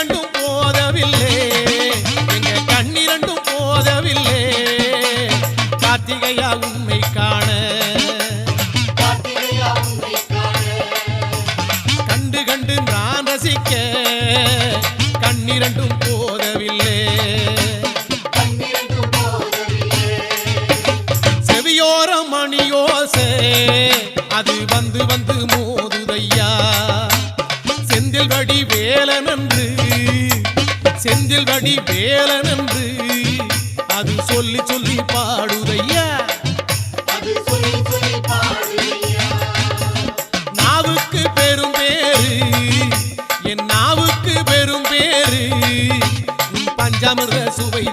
கண்ணிரண்டும் போதவில்லை, எங்க கண்ணிரண்டும் போதவில்லை. கார்த்திகையா உண்மை காண கண்டு கண்டு நான் ரசிக்க கண்ணிரண்டும் போதவில்லை. செவியோர மணியோசை அது வந்து வந்து மோதுதையா. செந்தில் வடி வேலனன்று செந்தில் வடி வேலனன்று அது சொல்லி சொல்லி பாடுதையா. நாவுக்கு பெரும் பேரு என் நாவுக்கு பெரும் பேரு பஞ்சாமிர்த சுவை